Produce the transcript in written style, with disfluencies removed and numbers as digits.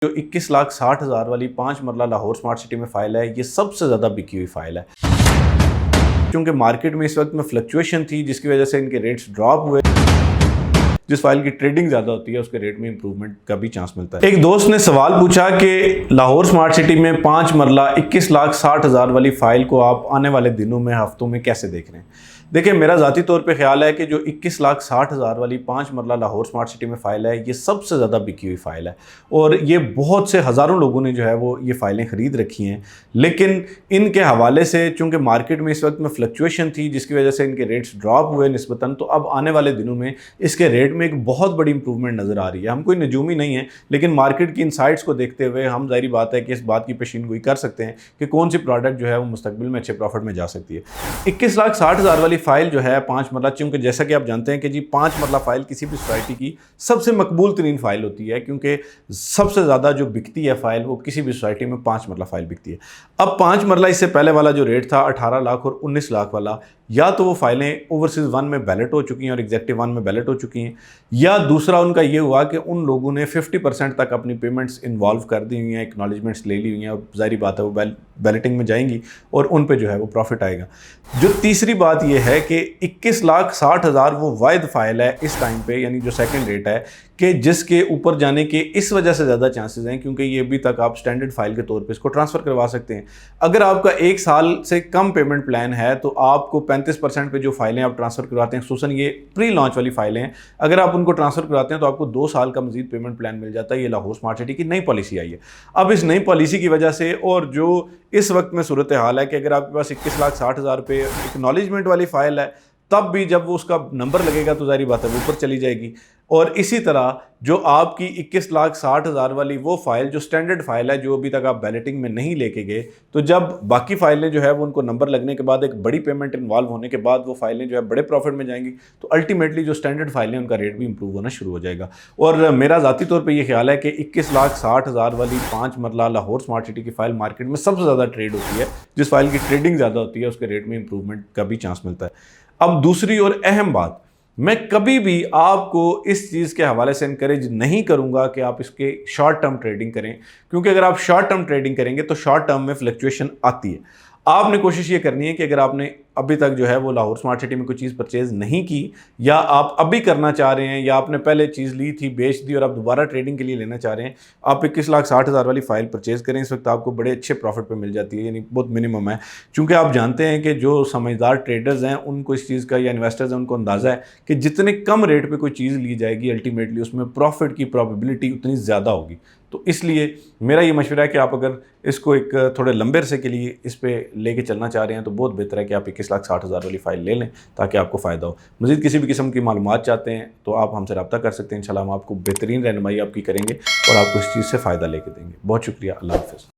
जो 21,60,000 वाली 5 मरला लाहौर स्मार्ट सिटी में फ़ाइल है, ये सबसे ज़्यादा बिकी हुई फ़ाइल है। क्योंकि मार्केट में इस वक्त में फ्लक्चुएशन थी, जिसकी वजह से इनके रेट्स ड्रॉप हुए। जिस फाइल की ट्रेडिंग ज़्यादा होती है उसके रेट में इंप्रूवमेंट का भी चांस मिलता है। एक दोस्त ने सवाल पूछा कि लाहौर स्मार्ट सिटी में 5 मरला 21,60,000 वाली फ़ाइल को आप आने वाले दिनों में, हफ्तों में कैसे देख रहे हैं। देखिए, मेरा ज़ाती तौर पे ख्याल है कि जो 21,60,000 वाली 5 मरला लाहौर स्मार्ट सिटी में फ़ाइल है, ये सबसे ज़्यादा बिकी हुई फ़ाइल है और ये बहुत से हज़ारों लोगों ने जो है वो ये फ़ाइलें ख़रीद रखी हैं। लेकिन इनके हवाले से चूँकि मार्केट में इस वक्त में फ्लक्चुएशन थी, जिसकी वजह से इनके रेट्स ड्रॉप हुए निस्बतन, तो अब आने वाले दिनों में इसके रेट में एक बहुत बड़ी इंप्रूवमेंट नज़र आ रही है। हम कोई नजूमी नहीं है, लेकिन मार्केट की इनसाइट्स को देखते हुए हम ज़ाहिर बात है कि इस बात की पेशीनगोई कर सकते हैं कि कौन सी प्रोडक्ट जो है वो मुस्तकबिल में अच्छे प्रॉफिट में जा सकती है। 21,60,000 वाली फ़ाइल जो है 5 मरला, चूँकि जैसा कि आप जानते हैं कि जी 5 मरला फ़ाइल किसी भी सोसाइटी की सबसे मकबूल तरीन फ़ाइल होती है, क्योंकि सबसे ज़्यादा जो बिकती है फ़ाइल वो किसी भी सोसाइटी में 5 मरला फ़ाइल बिकती है। अब 5 मरला, इससे पहले वाला जो रेट था 18 लाख और 19 लाख वाला, या तो वो फाइलें ओवरसीज़ 1 में बैलेट हो चुकी हैं और एग्जेक्टिव 1 में बैलेट हो चुकी हैं, या दूसरा उनका ये हुआ कि उन लोगों ने 50% तक अपनी पेमेंट्स इन्वॉल्व कर दी हुई हैं, एक्नॉलेजमेंट्स ले ली हुई हैं, और ज़ाहिर बात है वो बैलेटिंग में जाएंगी और उन पे जो है वो प्रॉफिट आएगा। जो तीसरी बात ये है कि 21,60,000 वो वाहिद फ़ाइल है इस टाइम पे, यानी जो सेकंड रेट है, कि जिसके ऊपर जाने के इस वजह से ज़्यादा चांसेस हैं क्योंकि ये अभी तक आप स्टैंडर्ड फाइल के तौर पे इसको ट्रांसफ़र करवा सकते हैं। अगर आपका 1 साल से कम पेमेंट प्लान है तो आपको 35% पे जो फाइलें आप ट्रांसफ़र करवाते हैं, खुसूसन ये प्री लॉन्च वाली फाइलें हैं, अगर आप उनको ट्रांसफ़र करवाते हैं तो आपको 2 साल का मज़ीद पेमेंट प्लान मिल जाता है। ये लाहौर स्मार्ट सिटी की नई पॉलिसी आई है। अब इस नई पॉलिसी की वजह से, और जो इस वक्त में सूरत हाल है कि अगर आपके पास 21,60,000 रुपये एक्नॉलेजमेंट वाली फ़ाइल है, तब भी जब वो उसका नंबर लगेगा तो ज़ाहिर बात है वो ऊपर चली जाएगी। और इसी तरह जो आपकी 21,60,000 वाली वो फ़ाइल जो स्टैंडर्ड फ़ाइल है, जो अभी तक आप बैलेटिंग में नहीं लेके गए, तो जब बाकी फ़ाइलें जो है वो उनको नंबर लगने के बाद, एक बड़ी पेमेंट इन्वॉल्व होने के बाद, वो फ़ाइलें जो है बड़े प्रॉफिट में जाएंगी, तो अल्टीमेटली जो स्टैंडर्ड फ़ाइलें उनका रेट भी इंप्रूव होना शुरू हो जाएगा। और मेरा ज़ाती तौर पर यह ख्याल है कि 21,60,000 वाली 5 मरला लाहौर स्मार्ट सिटी की फ़ाइल मार्केट में सबसे ज़्यादा ट्रेड होती है। जिस फाइल की ट्रेडिंग ज़्यादा होती है उसके रेट में इंप्रूवमेंट का भी चांस मिलता है। अब दूसरी और अहम बात, मैं कभी भी आपको इस चीज़ के हवाले से इनकरेज नहीं करूंगा कि आप इसके शॉर्ट टर्म ट्रेडिंग करें, क्योंकि अगर आप शॉर्ट टर्म ट्रेडिंग करेंगे तो शॉर्ट टर्म में फ्लक्चुएशन आती है। आपने कोशिश ये करनी है कि अगर आपने अभी तक जो है वो लाहौर स्मार्ट सिटी में कोई चीज़ परचेज़ नहीं की, या आप अभी करना चाह रहे हैं, या आपने पहले चीज़ ली थी, बेच दी और आप दोबारा ट्रेडिंग के लिए लेना चाह रहे हैं, आप 21,60,000 वाली फ़ाइल परचेज़ करें। इस वक्त आपको बड़े अच्छे प्रॉफिट पे मिल जाती है, यानी बहुत मिनिमम है। चूँकि आप जानते हैं कि जो समझदार ट्रेडर्स हैं उनको इस चीज़ का, या इन्वेस्टर्स हैं उनको अंदाज़ा है कि जितने कम रेट पर कोई चीज़ ली जाएगी, अल्टीमेटली उसमें प्रॉफिट की प्रॉबिलिटी उतनी ज़्यादा होगी। तो इसलिए मेरा ये मशवरा है कि आप अगर इसको एक थोड़े लंबे अरसे के लिए इस पे लेके चलना चाह रहे हैं तो बहुत बेहतर है कि आप 21,60,000 वाली फ़ाइल ले लें, ताकि आपको फ़ायदा हो। मज़ीद किसी भी किस्म की मालूमात चाहते हैं तो आप हमसे रब्ता कर सकते हैं। इंशाल्लाह हम आपको बेहतरीन रहनुमाई आपकी करेंगे और आपको इस चीज़ से फ़ायदा लेके देंगे। बहुत शुक्रिया। अल्लाह हाफ़िज़।